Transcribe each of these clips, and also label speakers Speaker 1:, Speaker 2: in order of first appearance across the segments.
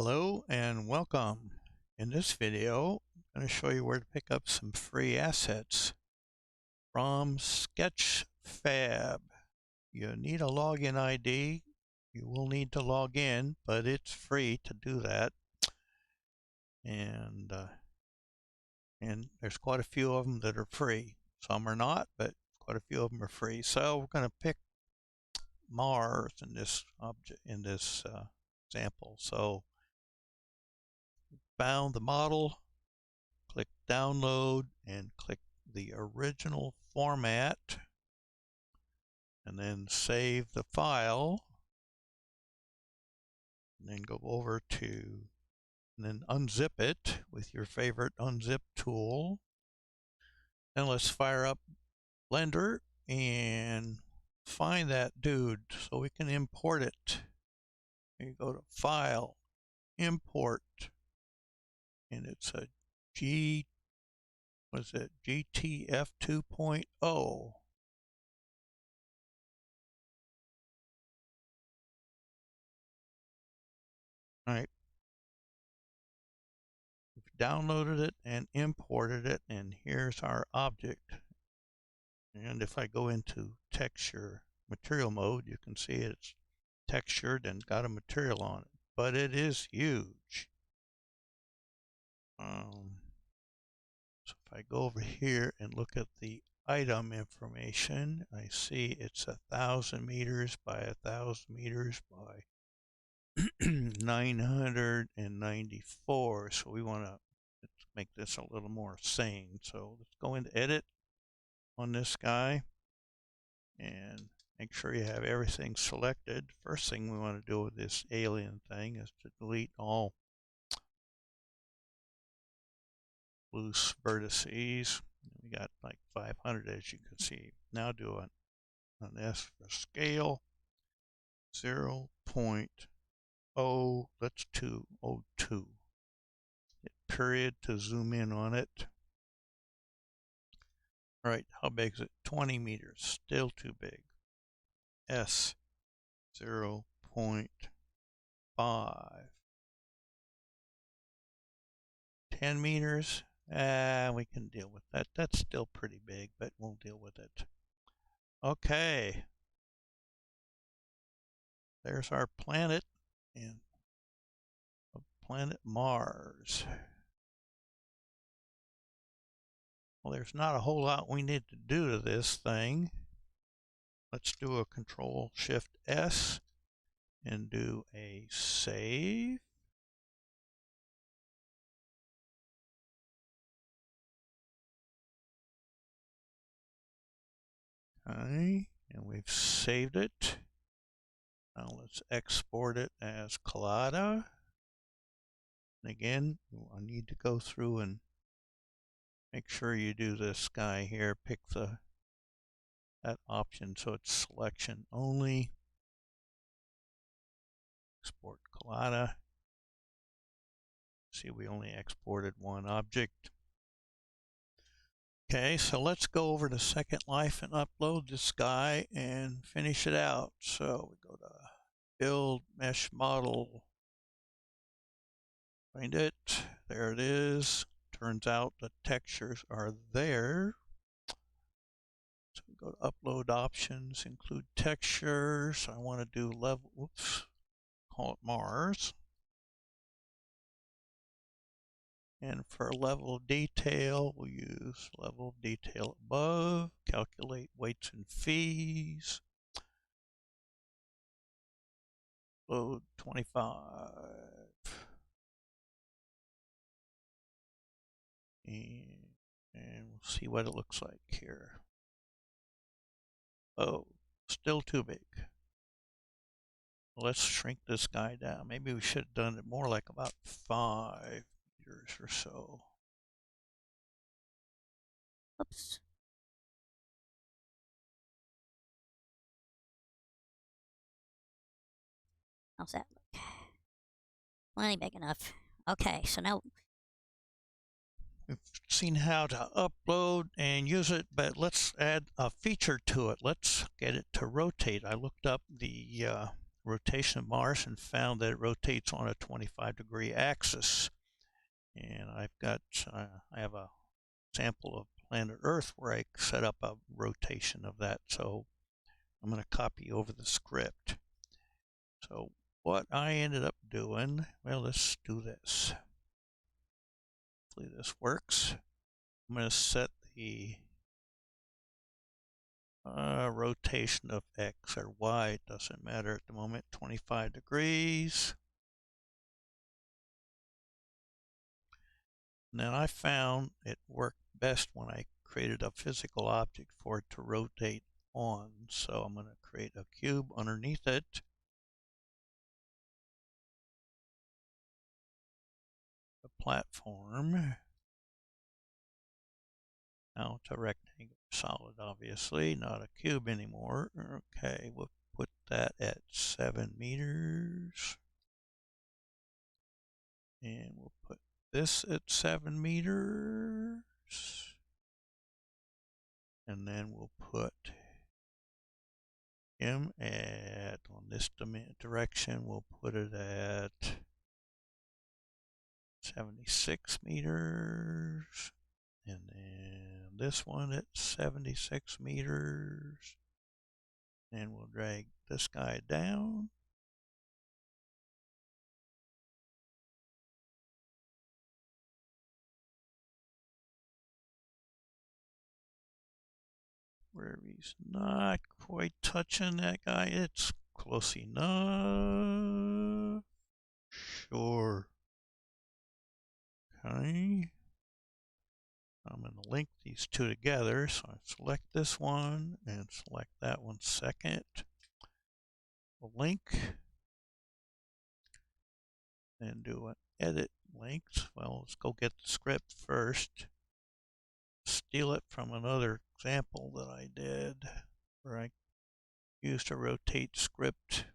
Speaker 1: Hello and welcome. In this video, I'm going to show you where to pick up some free assets from Sketchfab. You need a login ID. You will need to log in, but it's free to do that. And there's quite a few of them that are free. Some are not, but quite a few of them are free. So we're going to pick Mars in this example. So found the model, click download and click the original format and then save the file and then go over to and then unzip it with your favorite unzip tool. Then let's fire up Blender and find that dude so we can import it. You go to File, Import, and it's a GTF 2.0. All right. We've downloaded it and imported it, and here's our object. And if I go into texture material mode, you can see it's textured and got a material on it, but it is huge. So if I go over here and look at the item information, I see it's 1,000 meters by 1,000 meters by 994. So we want to make this a little more sane. So let's go into edit on this guy and make sure you have everything selected. First thing we want to do with this alien thing is to delete all loose vertices. We got like 500 as you can see. Now do an S for scale 0.0, let's 202. Hit period to zoom in on it. All right, how big is it? 20 meters, still too big. S 0.5. 10 meters, we can deal with that. That's still pretty big, but we'll deal with it. Okay. There's our planet, and planet Mars. Well, there's not a whole lot we need to do to this thing. Let's do a Control-Shift-S and do a save. Okay, and we've saved it. Now let's export it as Collada. And again, I need to go through and make sure you do this guy here. Pick that option so it's selection only. Export Collada. See, we only exported one object. Okay, so let's go over to Second Life and upload this guy and finish it out. So we go to Build Mesh Model. Find it. There it is. Turns out the textures are there. So we go to Upload Options, Include Textures. I want to do level, whoops, call it Mars. And for level of detail, we'll use level of detail above, calculate weights and fees, load 25. And we'll see what it looks like here. Oh, still too big. Let's shrink this guy down. Maybe we should have done it more like about 5 meters or so.
Speaker 2: Oops. How's that look? Plenty big enough. Okay, so now
Speaker 1: We've seen how to upload and use it, but let's add a feature to it. Let's get it to rotate. I looked up the rotation of Mars and found that it rotates on a 25-degree axis. And I have a sample of planet Earth where I set up a rotation of that. So I'm going to copy over the script. So what I ended up doing, well, let's do this. Hopefully this works. I'm going to set the rotation of X or Y, it doesn't matter at the moment, 25 degrees. And then I found it worked best when I created a physical object for it to rotate on. So I'm going to create a cube underneath it. A platform. Now it's a rectangular solid, obviously, not a cube anymore. Okay, we'll put that at 7 meters. And we'll put this at 7 meters. And then we'll put him at, on this direction, we'll put it at 76 meters. And then this one at 76 meters. And we'll drag this guy down. Where he's not quite touching that guy, it's close enough. Sure. Okay. I'm going to link these two together. So I select this one and select that one second. We'll link and do an edit links. Well, let's go get the script first. Steal it from another example that I did where I used a rotate script.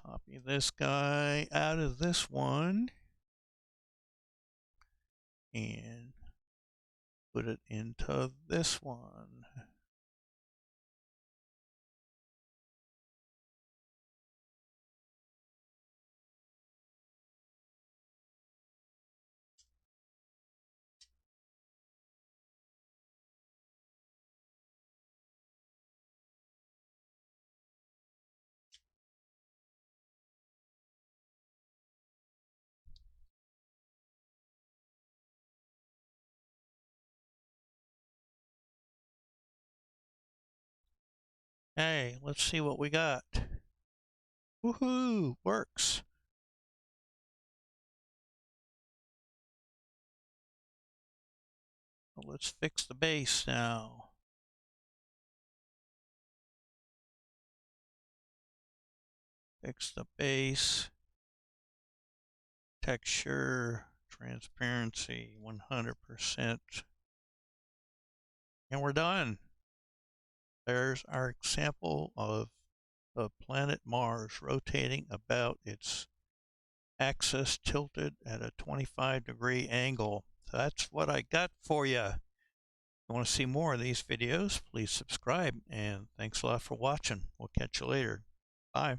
Speaker 1: Copy this guy out of this one and put it into this one. Hey, let's see what we got. Woohoo! Works. Well, let's fix the base now. Fix the base. Texture, transparency, 100%. And we're done. There's our example of the planet Mars rotating about its axis tilted at a 25-degree angle. So that's what I got for you. If you want to see more of these videos, please subscribe, and thanks a lot for watching. We'll catch you later. Bye.